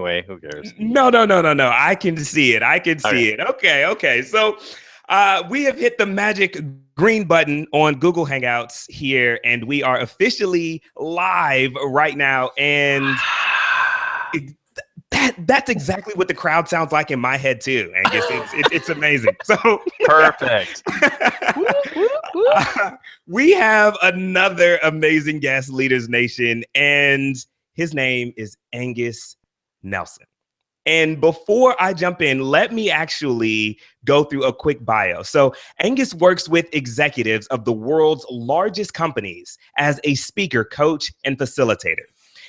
anyway. Who cares? No. I can see it. Okay. it. Okay. So we have hit the magic green button on Google Hangouts here, and we are officially live right now. And that's exactly what the crowd sounds like in my head too, Angus. It's amazing. So Perfect. We have another amazing guest, Leaders Nation, and his name is Angus Nelson. And before I jump in, let me actually go through a quick bio. So Angus works with executives of the world's largest companies as a speaker, coach, and facilitator.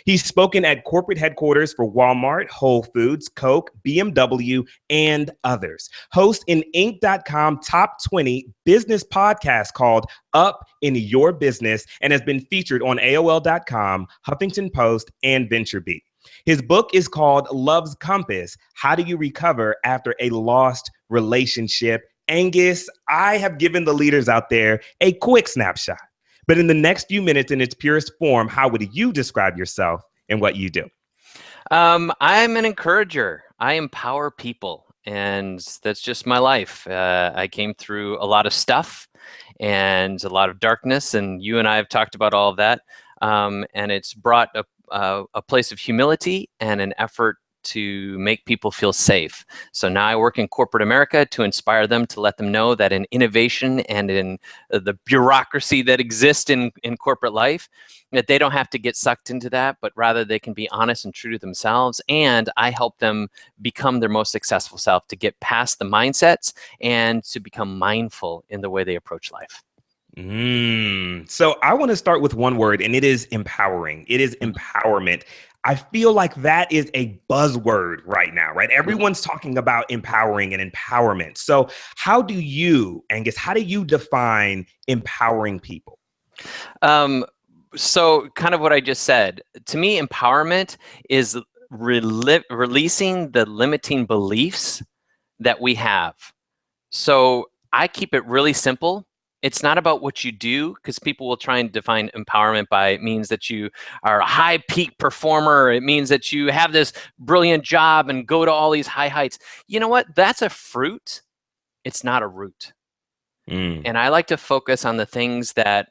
He's spoken at corporate headquarters for Walmart, Whole Foods, Coke, BMW, and others. Hosts an Inc.com top 20 business podcast called Up in Your Business and has been featured on AOL.com, Huffington Post, and VentureBeat. His book is called Love's Compass: How Do You Recover After a Lost Relationship? Angus, I have given the leaders out there a quick snapshot. But in the next few minutes, in its purest form, how would you describe yourself and what you do? I'm an encourager. I empower people, and that's just my life. I came through a lot of stuff and a lot of darkness, and you and I have talked about all of that. And it's brought a place of humility and an effort to make people feel safe. So now I work in corporate America to inspire them, to let them know that in innovation and in the bureaucracy that exists in corporate life, that they don't have to get sucked into that, but rather they can be honest and true to themselves. And I help them become their most successful self, to get past the mindsets and to become mindful in the way they approach life. So I want to start with one word, and it is empowering. It is empowerment. I feel like that is a buzzword right now, right? Everyone's talking about empowering and empowerment. So how do you, Angus, how do you define empowering people? So kind of what I just said, to me, empowerment is releasing the limiting beliefs that we have. So I keep it really simple. It's not about what you do, because people will try and define empowerment by it means that you are a high peak performer. It means that you have this brilliant job and go to all these high heights. You know what? That's a fruit. It's not a root. And I like to focus on the things that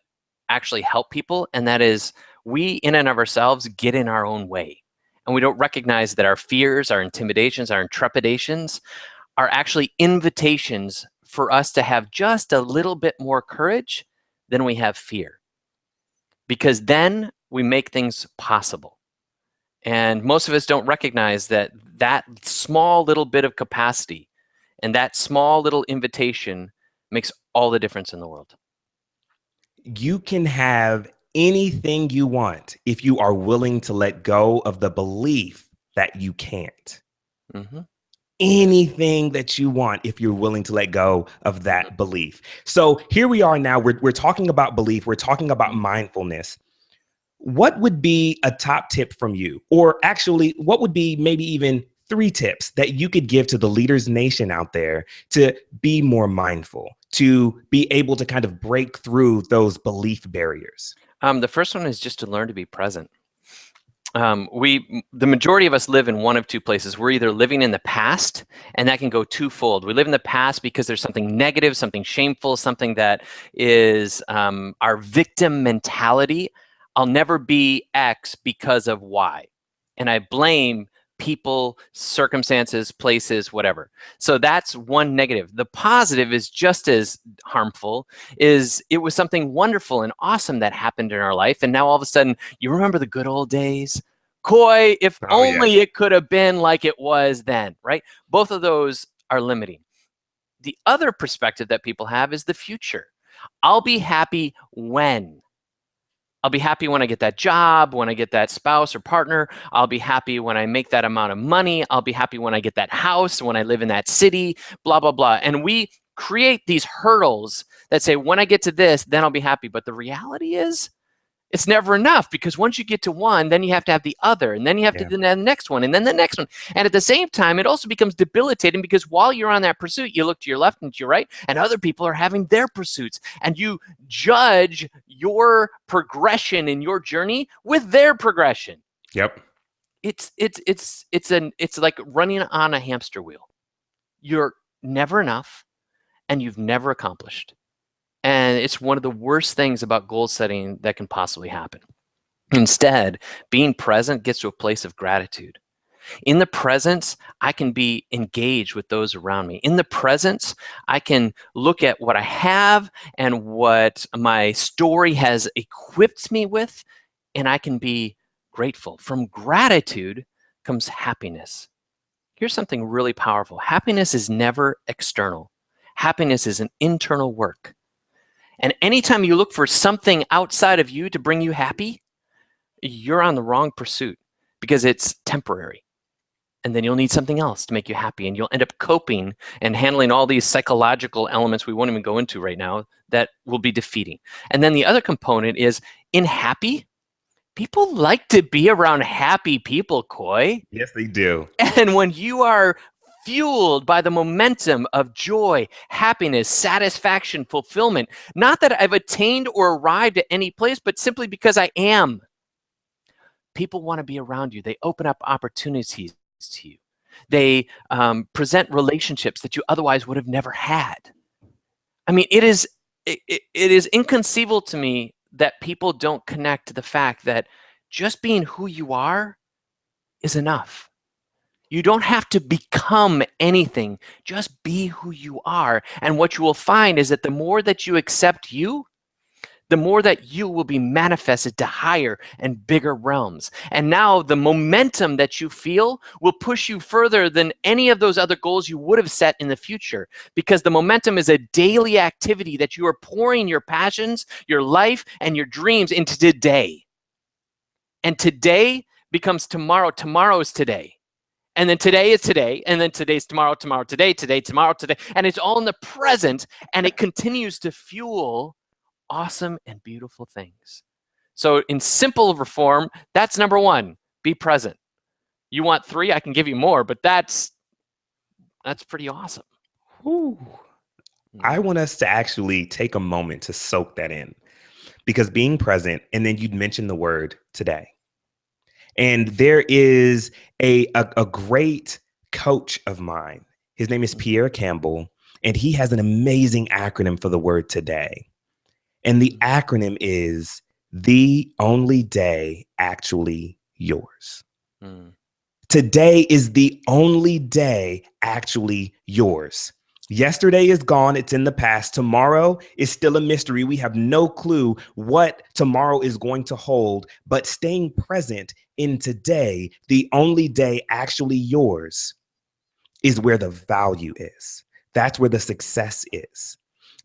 actually help people. And that is, we in and of ourselves get in our own way. And we don't recognize that our fears, our intimidations, our trepidations are actually invitations for us to have just a little bit more courage than we have fear. Because then we make things possible. And most of us don't recognize that that small little bit of capacity and that small little invitation makes all the difference in the world. You can have anything you want if you are willing to let go of the belief that you can't. Anything that you want if you're willing to let go of that belief. So here we are now, we're talking about belief, we're talking about mindfulness. What would be a top tip from you? Or actually, what would be maybe even 3 tips that you could give to the Leaders Nation out there to be more mindful, to be able to kind of break through those belief barriers? The first one is just to learn to be present. The majority of us live in one of 2 places. We're either living in the past, and that can go twofold. We live in the past because there's something negative, something shameful, something that is our victim mentality. I'll never be X because of Y. And I blame people, circumstances, places, whatever. So that's one negative. The positive is just as harmful, is it was something wonderful and awesome that happened in our life. And now all of a sudden, you remember the good old days? Coy, if only it could have been like it was then, right? Both of those are limiting. The other perspective that people have is the future. I'll be happy when. I'll be happy when I get that job, when I get that spouse or partner. I'll be happy when I make that amount of money. I'll be happy when I get that house, when I live in that city, blah, blah, blah. And we create these hurdles that say, when I get to this, then I'll be happy. But the reality is, it's never enough, because once you get to one, then you have to have the other, and then you have to do the next one, and then the next one. And at the same time, it also becomes debilitating, because while you're on that pursuit, you look to your left and to your right, and other people are having their pursuits, and you judge your progression in your journey with their progression. Yep. it's like running on a hamster wheel. You're never enough, and you've never accomplished. And it's one of the worst things about goal setting that can possibly happen. Instead, being present gets to a place of gratitude. In the presence, I can be engaged with those around me. In the presence, I can look at what I have and what my story has equipped me with, and I can be grateful. From gratitude comes happiness. Here's something really powerful. Happiness is never external. Happiness is an internal work. And anytime you look for something outside of you to bring you happy, you're on the wrong pursuit, because it's temporary. And then you'll need something else to make you happy, and you'll end up coping and handling all these psychological elements we won't even go into right now that will be defeating. And then the other component is, in happy, people like to be around happy people, Coy. Yes, they do. And when you are fueled by the momentum of joy, happiness, satisfaction, fulfillment, not that I've attained or arrived at any place, but simply because I am, people want to be around you. They open up opportunities to you. They present relationships that you otherwise would have never had. I mean, it is inconceivable to me that people don't connect to the fact that just being who you are is enough. You don't have to become anything. Just be who you are. And what you will find is that the more that you accept you, the more that you will be manifested to higher and bigger realms. And now the momentum that you feel will push you further than any of those other goals you would have set in the future, because the momentum is a daily activity that you are pouring your passions, your life, and your dreams into today. And today becomes tomorrow. Tomorrow is today. And then today is today, and then today's tomorrow, tomorrow, today, today, tomorrow, today. And it's all in the present, and it continues to fuel awesome and beautiful things. So in simple form, that's number one, be present. You want 3, I can give you more, but that's pretty awesome. Whew. I want us to actually take a moment to soak that in, because being present, and then you'd mention the word today. And there is a great coach of mine. His name is Pierre Campbell, and he has an amazing acronym for the word today. And the acronym is the only day actually yours. Today is the only day actually yours. Yesterday is gone. It's in the past. Tomorrow is still a mystery. We have no clue what tomorrow is going to hold, but staying present in today, the only day actually yours, is where the value is. That's where the success is.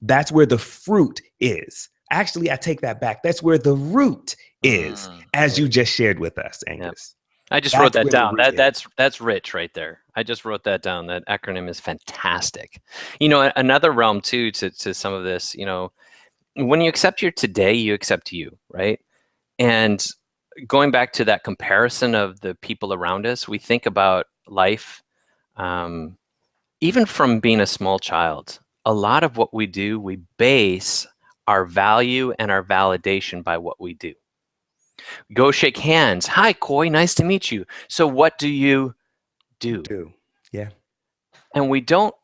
That's where the fruit is. Actually, I take that back. That's where the root is, as you just shared with us, Angus. Yep. I just wrote that down. That's rich right there. I just wrote that down. That acronym is fantastic. You know, another realm too to some of this, you know, when you accept your today, you accept you, right? And going back to that comparison of the people around us, we think about life, even from being a small child. A lot of what we do, we base our value and our validation by what we do. Go shake hands. Hi, Coy, nice to meet you. So what do you do? Yeah. And we don't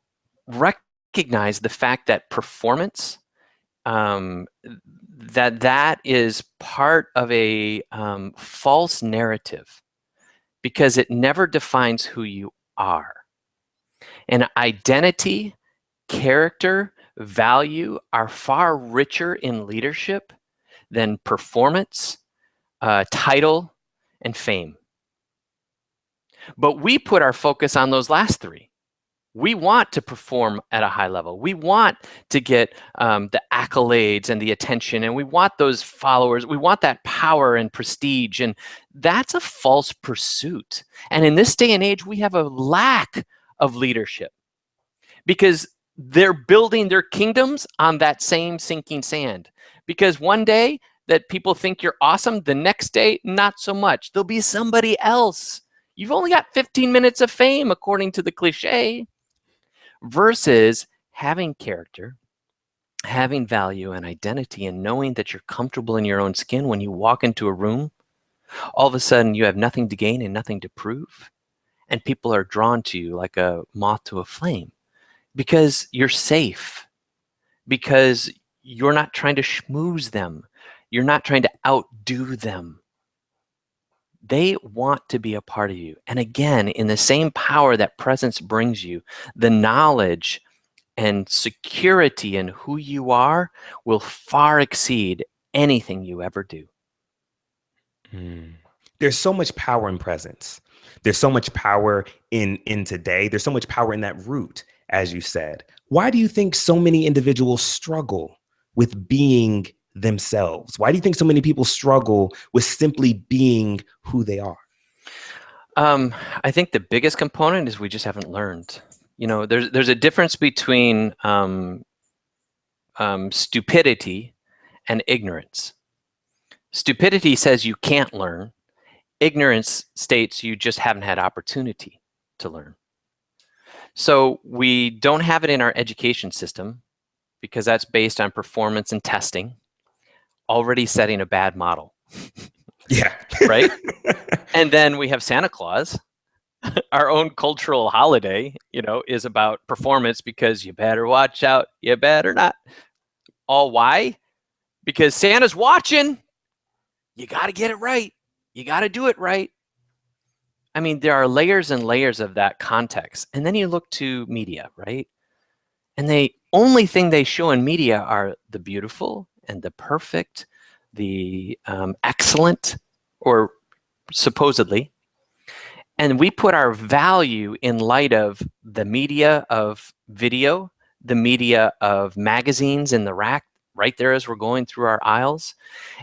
recognize the fact that performance, that is part of a false narrative, because it never defines who you are. And identity, character, value are far richer in leadership than performance, title, and fame. But we put our focus on those last 3. We want to perform at a high level. We want to get the accolades and the attention, and we want those followers. We want that power and prestige, and that's a false pursuit. And in this day and age, we have a lack of leadership, because they're building their kingdoms on that same sinking sand. Because one day that people think you're awesome, the next day, not so much. There'll be somebody else. You've only got 15 minutes of fame, according to the cliche, versus having character, having value and identity, and knowing that you're comfortable in your own skin when you walk into a room, All of a sudden, you have nothing to gain and nothing to prove. And people are drawn to you like a moth to a flame because you're safe, because you're not trying to schmooze them. You're not trying to outdo them. They want to be a part of you. And again, in the same power that presence brings you, the knowledge and security in who you are will far exceed anything you ever do. There's so much power in presence. There's so much power in today. There's so much power in that root, as you said. Why do you think so many individuals struggle with being themselves? Why do you think so many people struggle with simply being who they are? I think the biggest component is we just haven't learned. You know, there's a difference between stupidity and ignorance. Stupidity says you can't learn. Ignorance states you just haven't had opportunity to learn. So we don't have it in our education system because that's based on performance and testing, already setting a bad model. Yeah. Right? And then we have Santa Claus. Our own cultural holiday, you know, is about performance because you better watch out, you better not. All why? Because Santa's watching. You got to get it right. You got to do it right. I mean, there are layers and layers of that context. And then you look to media, right? And the only thing they show in media are the beautiful and the perfect, the excellent, or supposedly. And we put our value in light of the media of video, the media of magazines in the rack right there as we're going through our aisles.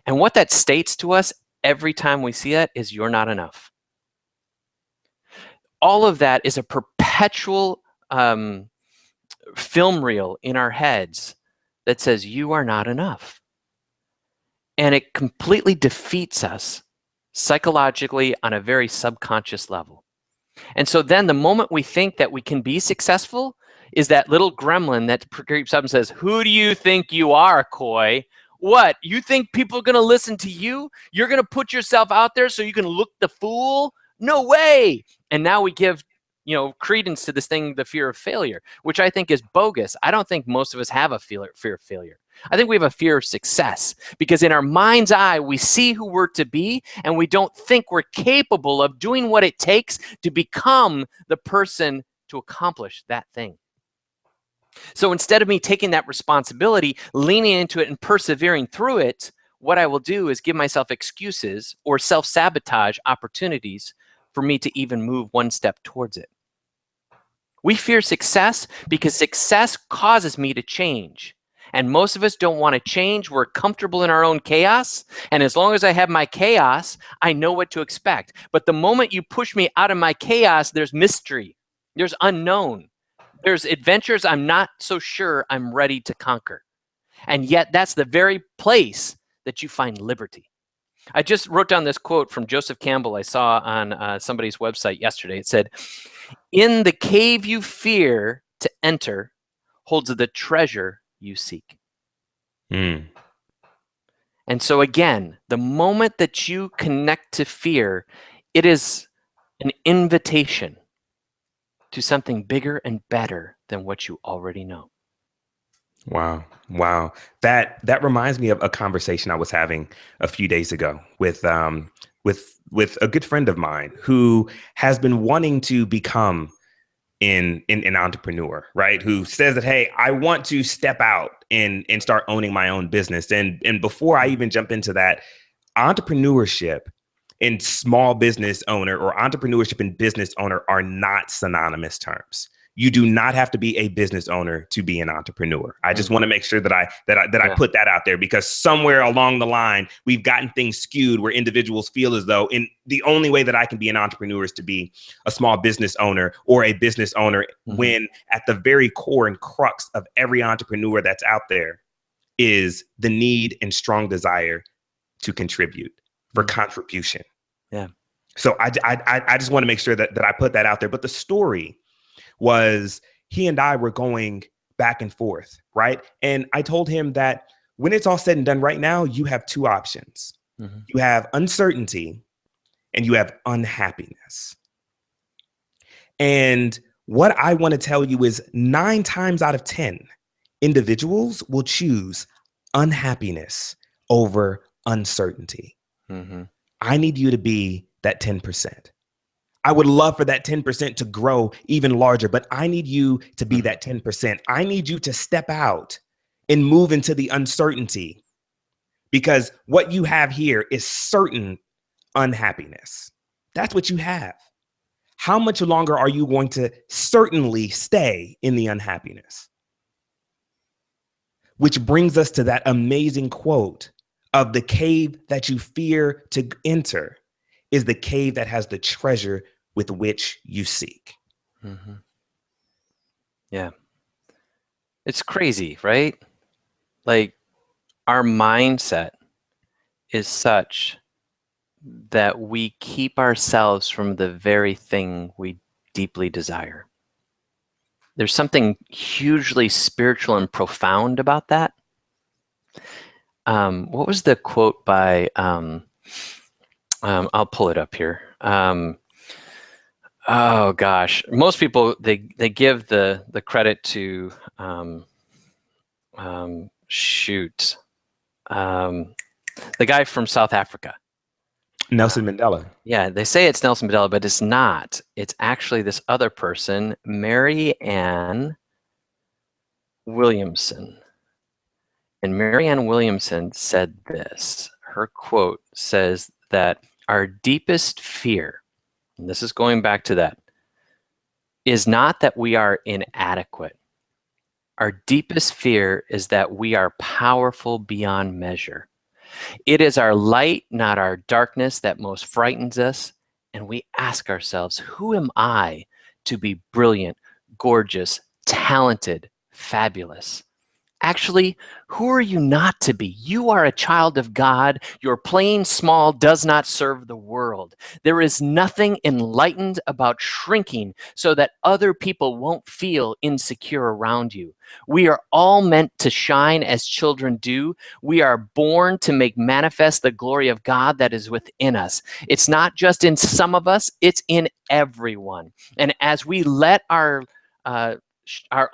And what that states to us every time we see that is you're not enough. All of that is a perpetual film reel in our heads that says you are not enough. And it completely defeats us psychologically on a very subconscious level. And so then the moment we think that we can be successful is that little gremlin that creeps up and says, who do you think you are, Coy? What? You think people are going to listen to you? You're going to put yourself out there so you can look the fool? No way. And now we give, you know, credence to this thing, the fear of failure, which I think is bogus. I don't think most of us have a fear of failure. I think we have a fear of success because in our mind's eye, we see who we're to be and we don't think we're capable of doing what it takes to become the person to accomplish that thing. So instead of me taking that responsibility, leaning into it and persevering through it, what I will do is give myself excuses or self-sabotage opportunities for me to even move one step towards it. We fear success because success causes me to change. And most of us don't want to change. We're comfortable in our own chaos. And as long as I have my chaos, I know what to expect. But the moment you push me out of my chaos, there's mystery. There's unknown. There's adventures I'm not so sure I'm ready to conquer. And yet that's the very place that you find liberty. I just wrote down this quote from Joseph Campbell I saw on somebody's website yesterday. It said, "In the cave you fear to enter holds the treasure you seek." And so again, the moment that you connect to fear, it is an invitation to something bigger and better than what you already know. Wow. Wow. That reminds me of a conversation I was having a few days ago with a good friend of mine who has been wanting to become an entrepreneur, right? Who says that, hey, I want to step out and start owning my own business. And before I even jump into that, entrepreneurship and small business owner or entrepreneurship and business owner are not synonymous terms. You do not have to be a business owner to be an entrepreneur. I just want to make sure that I put that out there, because somewhere along the line, we've gotten things skewed where individuals feel as though the only way that I can be an entrepreneur is to be a small business owner or a business owner, when at the very core and crux of every entrepreneur that's out there is the need and strong desire to contribute, for contribution. Yeah. So I just want to make sure that I put that out there. But the story was, he and I were going back and forth, right? And I told him that when it's all said and done right now, you have two options. You have uncertainty and you have unhappiness. And what I want to tell you is 9 times out of 10, individuals will choose unhappiness over uncertainty. Mm-hmm. I need you to be that 10%. I would love for that 10% to grow even larger, but I need you to be that 10%. I need you to step out and move into the uncertainty, because what you have here is certain unhappiness. That's what you have. How much longer are you going to certainly stay in the unhappiness? Which brings us to that amazing quote of the cave that you fear to enter is the cave that has the treasure with which you seek. Mm-hmm. Yeah. It's crazy, right? Like, our mindset is such that we keep ourselves from the very thing we deeply desire. There's something hugely spiritual and profound about that. What was the quote by, I'll pull it up here. Oh gosh, most people, they give the credit to, the guy from South Africa. Nelson Mandela. Yeah, they say it's Nelson Mandela, but it's not. It's actually this other person, Marianne Williamson. And Marianne Williamson said this. Her quote says that our deepest fear, and this is going back to that, is not that we are inadequate. Our deepest fear is that we are powerful beyond measure. It is our light, not our darkness, that most frightens us. And we ask ourselves, who am I to be brilliant, gorgeous, talented, fabulous? Actually, who are you not to be? You are a child of God. Your playing small does not serve the world. There is nothing enlightened about shrinking so that other people won't feel insecure around you. We are all meant to shine as children do. We are born to make manifest the glory of God that is within us. It's not just in some of us, it's in everyone. And as we let our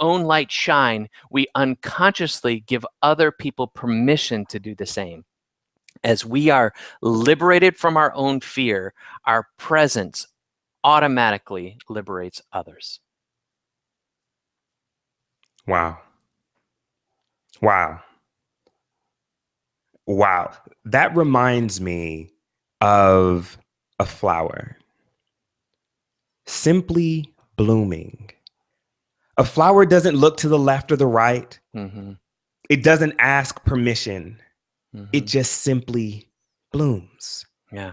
own light shine, we unconsciously give other people permission to do the same. As we are liberated from our own fear, our presence automatically liberates others. Wow. Wow. Wow. That reminds me of a flower simply blooming. A flower doesn't look to the left or the right. Mm-hmm. It doesn't ask permission. Mm-hmm. It just simply blooms. Yeah.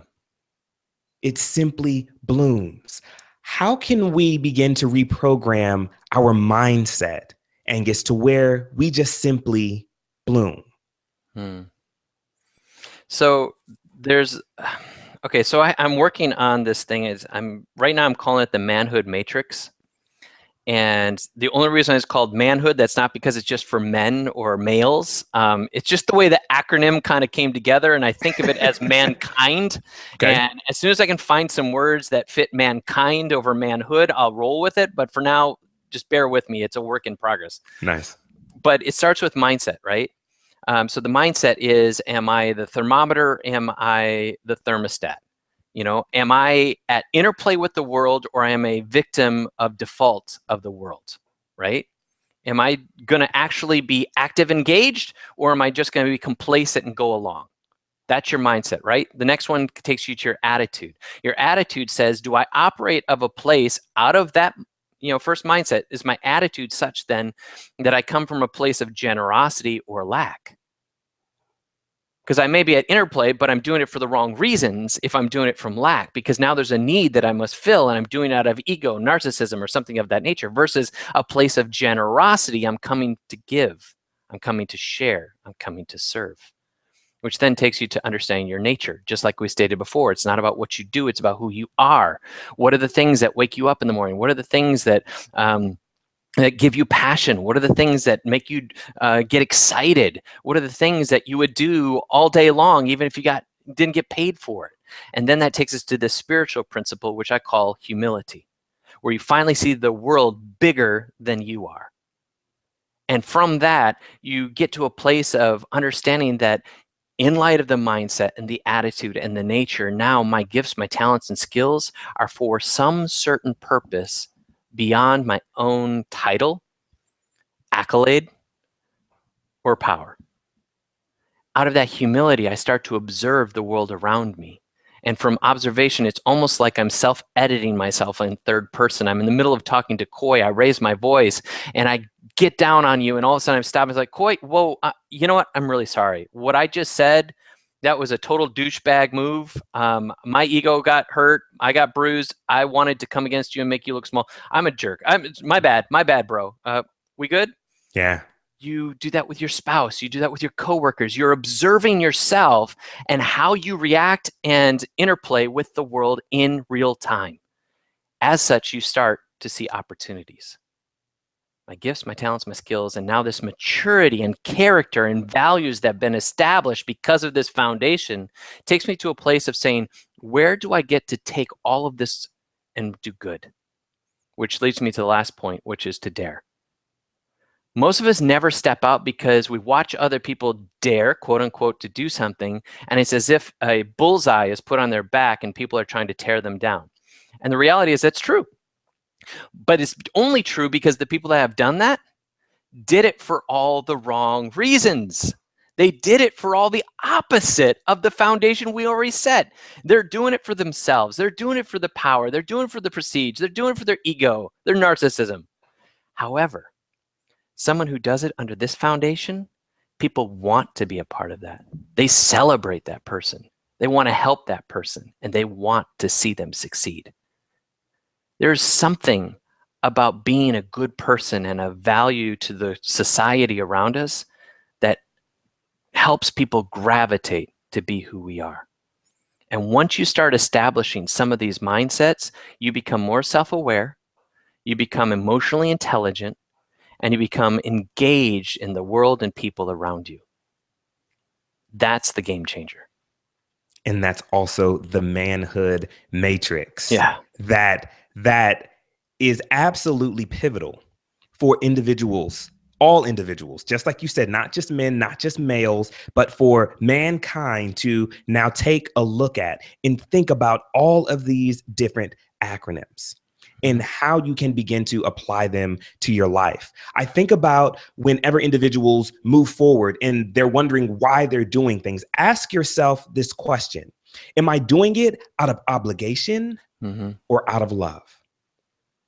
It simply blooms. How can we begin to reprogram our mindset, Angus, to where we just simply bloom? So there's, okay, so I'm working on this thing. Right now I'm calling it the Manhood Matrix. And the only reason it's called manhood, that's not because it's just for men or males. It's just the way the acronym kind of came together, and I think of it as mankind. Okay. And as soon as I can find some words that fit mankind over manhood, I'll roll with it. But for now, just bear with me. It's a work in progress. Nice. But it starts with mindset, right? So the mindset is, am I the thermometer? Am I the thermostat? You know, am I at interplay with the world, or am I a victim of default of the world, right? Am I going to actually be active engaged, or am I just going to be complacent and go along? That's your mindset, right? The next one takes you to your attitude. Your attitude says, do I operate of a place out of that, first mindset? Is my attitude such then that I come from a place of generosity or lack? Because I may be at interplay, but I'm doing it for the wrong reasons if I'm doing it from lack, because now there's a need that I must fill, and I'm doing it out of ego, narcissism, or something of that nature, versus a place of generosity. I'm coming to give. I'm coming to share. I'm coming to serve, which then takes you to understanding your nature. Just like we stated before, it's not about what you do. It's about who you are. What are the things that wake you up in the morning? What are the things that give you passion? What are the things that make you get excited? What are the things that you would do all day long, even if you didn't get paid for it? And then that takes us to the spiritual principle, which I call humility, where you finally see the world bigger than you are. And from that, you get to a place of understanding that in light of the mindset and the attitude and the nature, now my gifts, my talents, and skills are for some certain purpose beyond my own title, accolade, or power. Out of that humility, I start to observe the world around me. And from observation, it's almost like I'm self-editing myself in third person. I'm in the middle of talking to Coy. I raise my voice and I get down on you. And all of a sudden I'm stopping. It's like, Coy, whoa, you know what? I'm really sorry. What I just said, that was a total douchebag move. My ego got hurt. I got bruised. I wanted to come against you and make you look small. I'm a jerk. My bad, bro. We good? Yeah. You do that with your spouse. You do that with your coworkers. You're observing yourself and how you react and interplay with the world in real time. As such, you start to see opportunities. My gifts, my talents, my skills, and now this maturity and character and values that have been established because of this foundation takes me to a place of saying, where do I get to take all of this and do good? Which leads me to the last point, which is to dare. Most of us never step out because we watch other people dare, quote unquote, to do something, and it's as if a bullseye is put on their back and people are trying to tear them down. And the reality is that's true. But it's only true because the people that have done that did it for all the wrong reasons. They did it for all the opposite of the foundation we already set. They're doing it for themselves. They're doing it for the power. They're doing it for the prestige. They're doing it for their ego, their narcissism. However, someone who does it under this foundation, people want to be a part of that. They celebrate that person. They want to help that person, and they want to see them succeed. There's something about being a good person and a value to the society around us that helps people gravitate to be who we are. And once you start establishing some of these mindsets, you become more self-aware, you become emotionally intelligent, and you become engaged in the world and people around you. That's the game changer. And that's also the manhood matrix. Yeah. That is absolutely pivotal for individuals, all individuals, just like you said, not just men, not just males, but for mankind to now take a look at and think about all of these different acronyms and how you can begin to apply them to your life. I think about whenever individuals move forward and they're wondering why they're doing things, ask yourself this question. Am I doing it out of obligation or out of love?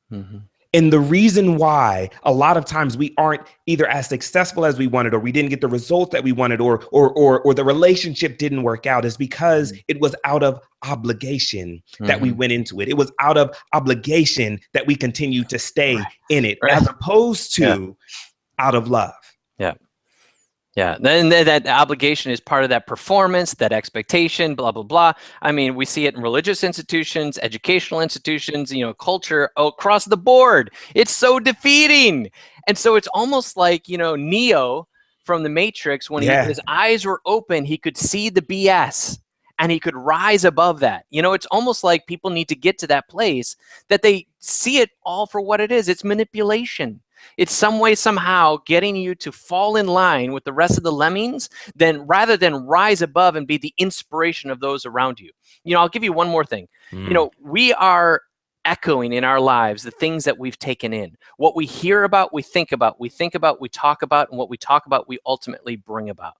And the reason why a lot of times we aren't either as successful as we wanted, or we didn't get the result that we wanted, or the relationship didn't work out is because it was out of obligation that we went into it. It was out of obligation that we continue to stay in it, as opposed to out of love. Yeah, then that obligation is part of that performance, that expectation, blah, blah, blah. I mean, we see it in religious institutions, educational institutions, culture across the board. It's so defeating. And so it's almost like, Neo from the Matrix, when his eyes were open, he could see the BS and he could rise above that. It's almost like people need to get to that place that they see it all for what it is. It's manipulation. It's some way, somehow getting you to fall in line with the rest of the lemmings, rather than rise above and be the inspiration of those around you. I'll give you one more thing. We are echoing in our lives the things that we've taken in. What we hear about, we think about, we talk about, and what we talk about, we ultimately bring about.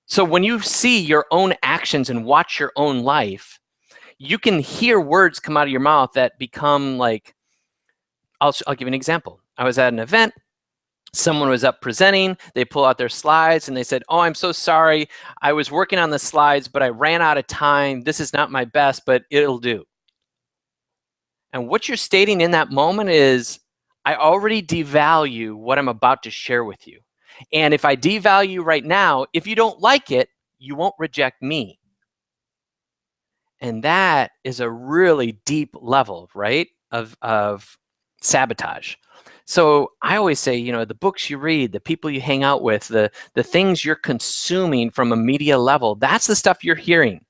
So when you see your own actions and watch your own life, you can hear words come out of your mouth that become like, I'll give you an example. I was at an event. Someone was up presenting. They pull out their slides and they said, "Oh, I'm so sorry. I was working on the slides, but I ran out of time. This is not my best, but it'll do." And what you're stating in that moment is, I already devalue what I'm about to share with you. And if I devalue right now, if you don't like it, you won't reject me. And that is a really deep level, right, of sabotage. So I always say, the books you read, the people you hang out with, the things you're consuming from a media level, that's the stuff you're hearing.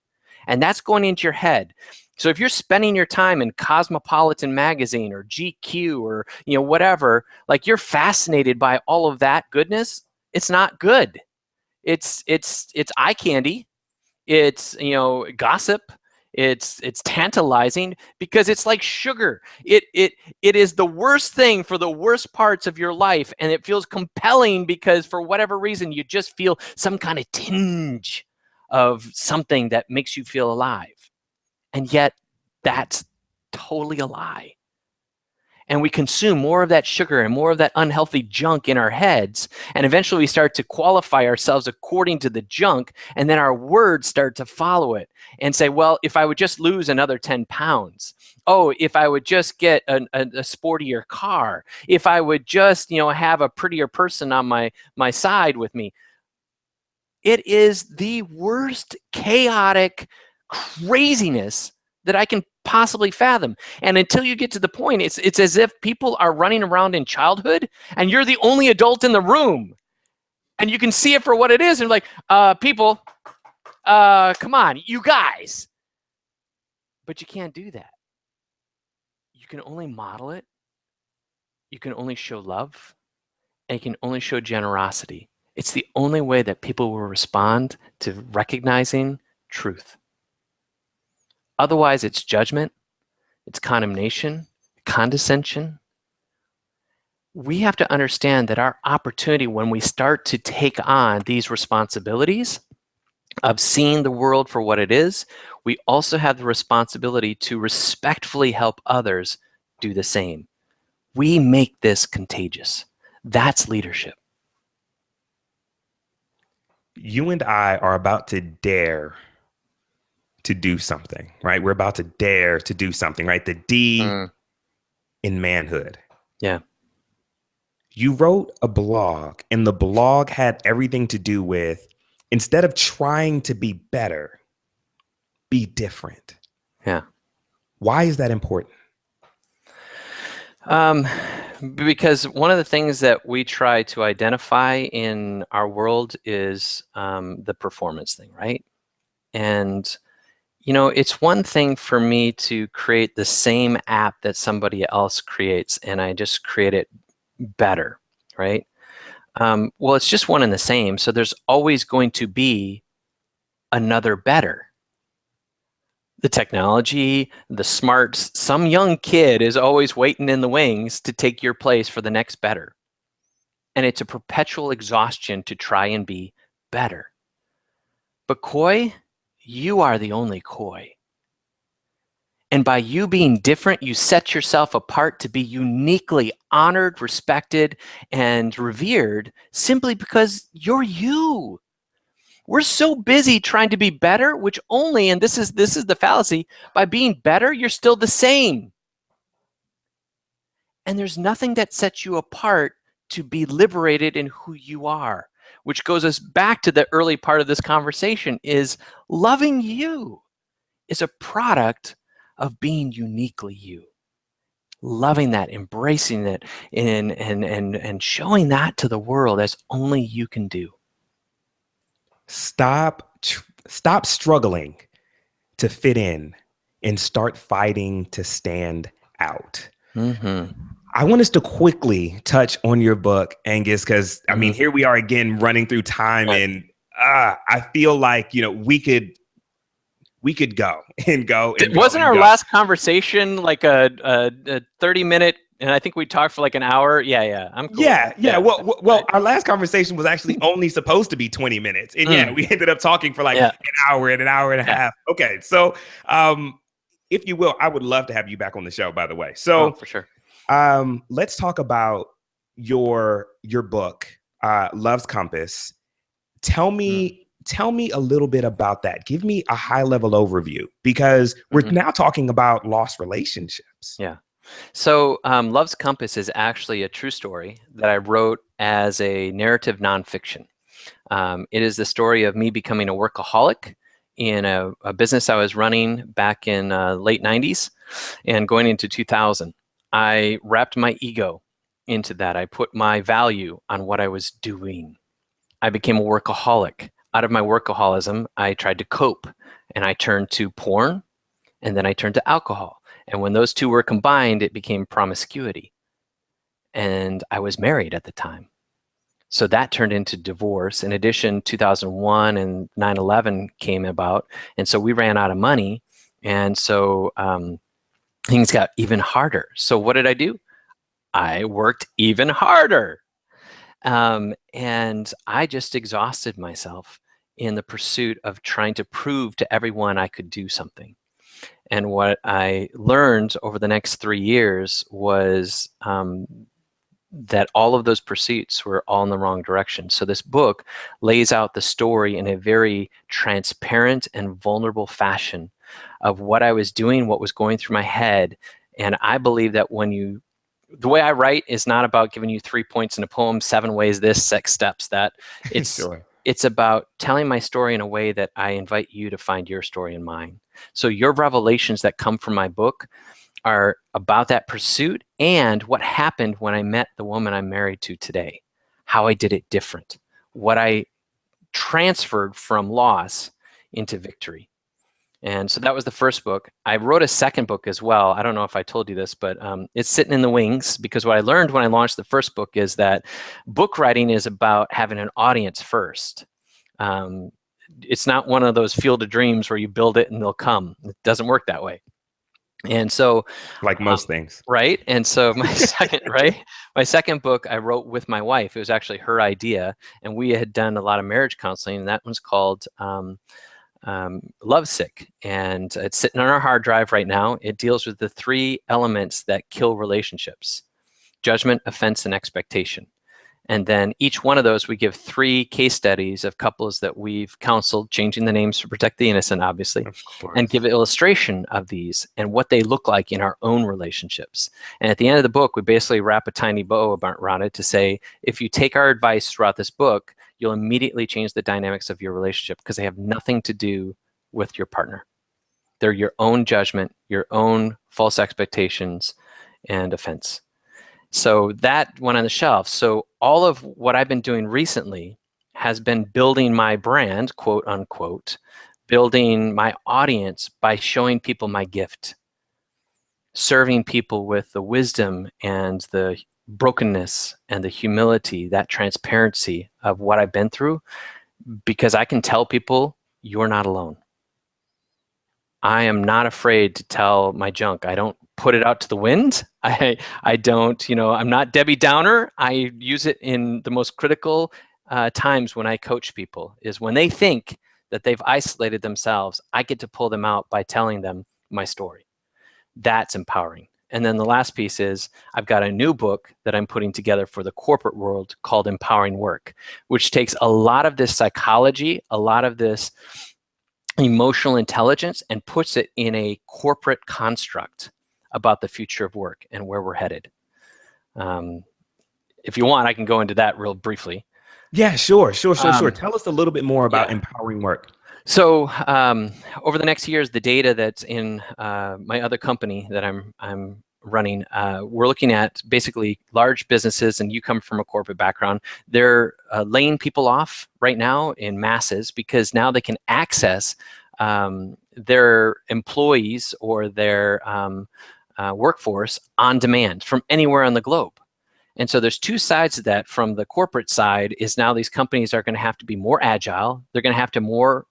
and that's going into your head. So if you're spending your time in Cosmopolitan magazine or GQ or whatever, like you're fascinated by all of that goodness, it's not good. It's eye candy. It's gossip. It's tantalizing because it's like sugar. It is the worst thing for the worst parts of your life, and it feels compelling because for whatever reason you just feel some kind of tinge of something that makes you feel alive. And yet that's totally a lie. And we consume more of that sugar and more of that unhealthy junk in our heads. And eventually we start to qualify ourselves according to the junk. And then our words start to follow it and say, well, if I would just lose another 10 pounds. Oh, if I would just get a sportier car. If I would just, have a prettier person on my side with me. It is the worst chaotic craziness that I can possibly fathom. And until you get to the point, it's as if people are running around in childhood and you're the only adult in the room. And you can see it for what it is. And like, people, come on, you guys. But you can't do that. You can only model it. You can only show love. And you can only show generosity. It's the only way that people will respond to recognizing truth. Otherwise, it's judgment, it's condemnation, condescension. We have to understand that our opportunity when we start to take on these responsibilities of seeing the world for what it is, we also have the responsibility to respectfully help others do the same. We make this contagious. That's leadership. You and I are about to dare to do something, right? We're about to dare to do something, right? The D in manhood. Yeah. You wrote a blog, and the blog had everything to do with, instead of trying to be better, be different. Yeah. Why is that important? Because one of the things that we try to identify in our world is the performance thing, right? And it's one thing for me to create the same app that somebody else creates, and I just create it better, right? Well, it's just one and the same, so there's always going to be another better. The technology, the smarts, some young kid is always waiting in the wings to take your place for the next better. And it's a perpetual exhaustion to try and be better. But Koi, you are the only Koi. And by you being different, you set yourself apart to be uniquely honored, respected, and revered simply because you're you. We're so busy trying to be better, which only, and this is the fallacy, by being better, you're still the same. And there's nothing that sets you apart to be liberated in who you are, which goes us back to the early part of this conversation, is loving you is a product of being uniquely you. Loving that, embracing it, and showing that to the world as only you can do. Stop struggling to fit in and start fighting to stand out. Mm-hmm. I want us to quickly touch on your book, Angus, because I mean, here we are again running through time, and I feel like we could go and go. And wasn't our last conversation like a 30-minute? And I think we talked for like an hour. Yeah, I'm cool. Yeah. Well, our last conversation was actually only supposed to be 20 minutes. And we ended up talking for like an hour and a half. Okay. So, if you will, I would love to have you back on the show, by the way. So for sure. Let's talk about your book, Love's Compass. Tell me a little bit about that. Give me a high level overview, because we're now talking about lost relationships. Yeah. So Love's Compass is actually a true story that I wrote as a narrative nonfiction. It is the story of me becoming a workaholic in a business I was running back in late 90s and going into 2000. I wrapped my ego into that. I put my value on what I was doing. I became a workaholic. Out of my workaholism, I tried to cope. and I turned to porn, and then I turned to alcohol. And when those two were combined, it became promiscuity. And I was married at the time. So that turned into divorce. In addition, 2001 and 9/11 came about. And so we ran out of money. And so things got even harder. So what did I do? I worked even harder. And I just exhausted myself in the pursuit of trying to prove to everyone I could do something. And what I learned over the next 3 years was that all of those pursuits were all in the wrong direction. So this book lays out the story in a very transparent and vulnerable fashion of what I was doing, what was going through my head. And I believe that the way I write is not about giving you 3 points in a poem, 7 ways this, 6 steps that. It's Sure. It's about telling my story in a way that I invite you to find your story in mine. So your revelations that come from my book are about that pursuit and what happened when I met the woman I'm married to today, how I did it different, what I transferred from loss into victory. And so that was the first book. I wrote a second book as well. I don't know if I told you this, but it's sitting in the wings, because what I learned when I launched the first book is that book writing is about having an audience first. It's not one of those field of dreams where you build it and they'll come. It doesn't work that way. And so, Like most things. right. And so my second book I wrote with my wife. It was actually her idea, and we had done a lot of marriage counseling, and that one's called Lovesick, and it's sitting on our hard drive right now. It deals with the 3 elements that kill relationships: judgment, offense, and expectation. And then each one of those, we give 3 case studies of couples that we've counseled, changing the names to protect the innocent, obviously, and give an illustration of these and what they look like in our own relationships. And at the end of the book, we basically wrap a tiny bow around it to say, if you take our advice throughout this book, you'll immediately change the dynamics of your relationship, because they have nothing to do with your partner. They're your own judgment, your own false expectations, and offense. So that went on the shelf. So all of what I've been doing recently has been building my brand, quote unquote, building my audience by showing people my gift, serving people with the wisdom and the brokenness and the humility, that transparency of what I've been through, because I can tell people, you're not alone. I am not afraid to tell my junk. I don't put it out to the wind. I don't, I'm not Debbie Downer. I use it in the most critical times when I coach people, is when they think that they've isolated themselves, I get to pull them out by telling them my story. That's empowering. And then the last piece is I've got a new book that I'm putting together for the corporate world called Empowering Work, which takes a lot of this psychology, a lot of this emotional intelligence, and puts it in a corporate construct about the future of work and where we're headed. If you want, I can go into that real briefly. Yeah, sure. Tell us a little bit more about Empowering Work. So over the next years, the data that's in my other company that I'm running, we're looking at basically large businesses, and you come from a corporate background. They're laying people off right now in masses, because now they can access their employees or their workforce on demand from anywhere on the globe. And so there's 2 sides to that. From the corporate side is now these companies are going to have to be more agile. They're going to have to more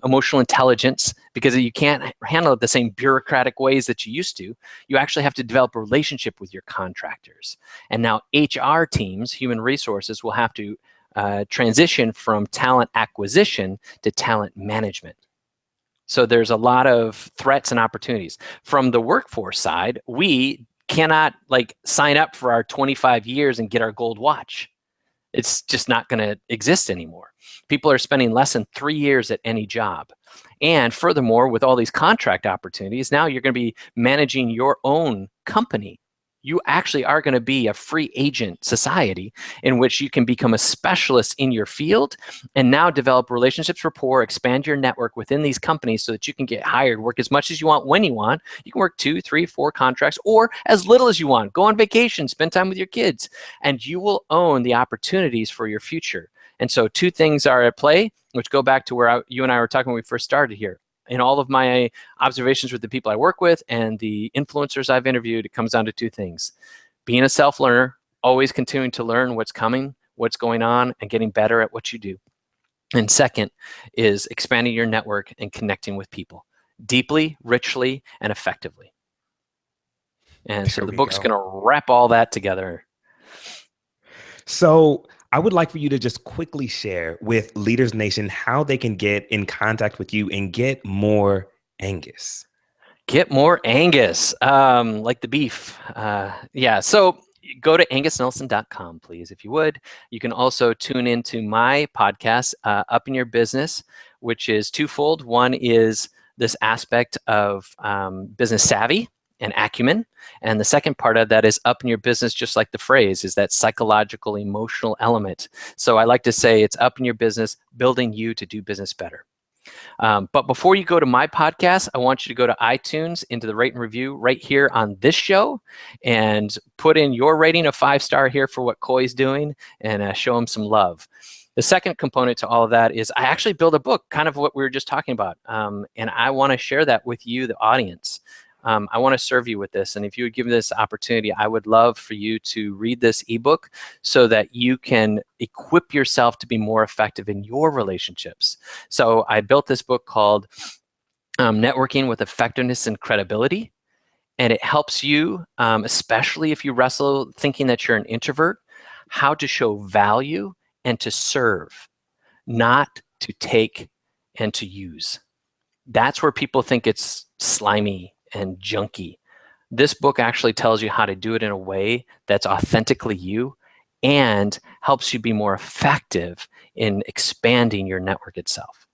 emotional intelligence, because you can't handle it the same bureaucratic ways that you used to. You actually have to develop a relationship with your contractors. And now HR teams, human resources, will have to transition from talent acquisition to talent management. So there's a lot of threats and opportunities. From the workforce side, we cannot sign up for our 25 years and get our gold watch. It's just not going to exist anymore. People are spending less than 3 years at any job. And furthermore, with all these contract opportunities, now you're going to be managing your own company. You actually are going to be a free agent society in which you can become a specialist in your field and now develop relationships, rapport, expand your network within these companies so that you can get hired, work as much as you want when you want. You can work 2, 3, 4 contracts, or as little as you want. Go on vacation, spend time with your kids, and you will own the opportunities for your future. And so two things are at play, which go back to where you and I were talking when we first started here. In all of my observations with the people I work with and the influencers I've interviewed, it comes down to two things. Being a self-learner, always continuing to learn what's coming, what's going on, and getting better at what you do. And second is expanding your network and connecting with people deeply, richly, and effectively. And so the book's going to wrap all that together. So I would like for you to just quickly share with Leaders Nation how they can get in contact with you and get more Angus. Get more Angus, like the beef. Yeah, so go to angusnelson.com, please, if you would. You can also tune into my podcast, Up in Your Business, which is twofold. One is this aspect of business savvy and acumen. And the second part of that is up in your business, just like the phrase, is that psychological, emotional element. So I like to say it's up in your business, building you to do business better. But before you go to my podcast, I want you to go to iTunes, into the rate and review right here on this show, and put in your rating of 5-star here for what Coy's doing, and show him some love. The second component to all of that is I actually build a book, kind of what we were just talking about, and I want to share that with you, the audience. I want to serve you with this, and if you would give me this opportunity, I would love for you to read this ebook so that you can equip yourself to be more effective in your relationships. So I built this book called Networking with Effectiveness and Credibility, and it helps you, especially if you wrestle thinking that you're an introvert, how to show value and to serve, not to take and to use. That's where people think it's slimy and junky. This book actually tells you how to do it in a way that's authentically you and helps you be more effective in expanding your network itself.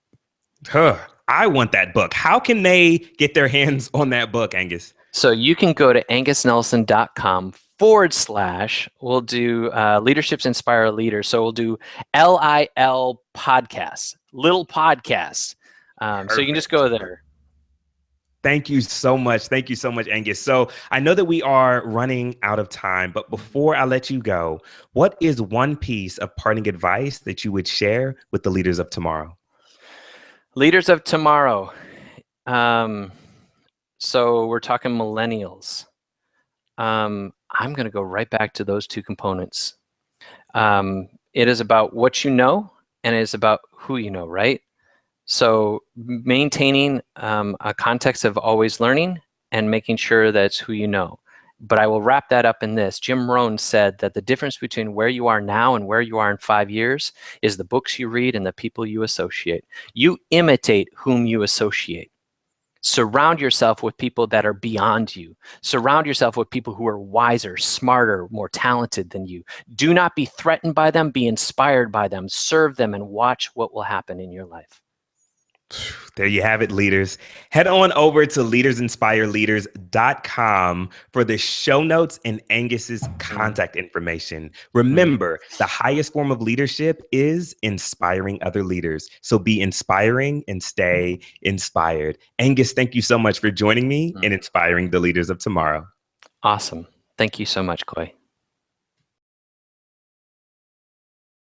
I want that book. How can they get their hands on that book, Angus? So you can go to angusnelson.com / we'll do Leaderships Inspire Leaders. So we'll do LIL podcasts, little podcasts. So you can just go there. Thank you so much. Thank you so much, Angus. So I know that we are running out of time, but before I let you go, what is one piece of parting advice that you would share with the leaders of tomorrow? Leaders of tomorrow. So we're talking millennials. I'm going to go right back to those two components. It is about what you know, and it is about who you know, right? So maintaining a context of always learning and making sure that's who you know. But I will wrap that up in this. Jim Rohn said that the difference between where you are now and where you are in 5 years is the books you read and the people you associate. You imitate whom you associate. Surround yourself with people that are beyond you. Surround yourself with people who are wiser, smarter, more talented than you. Do not be threatened by them. Be inspired by them. Serve them and watch what will happen in your life. There you have it, leaders. Head on over to leadersinspireleaders.com for the show notes and Angus's contact information. Remember, the highest form of leadership is inspiring other leaders. So be inspiring and stay inspired. Angus, thank you so much for joining me and inspiring the leaders of tomorrow. Awesome. Thank you so much, Coy.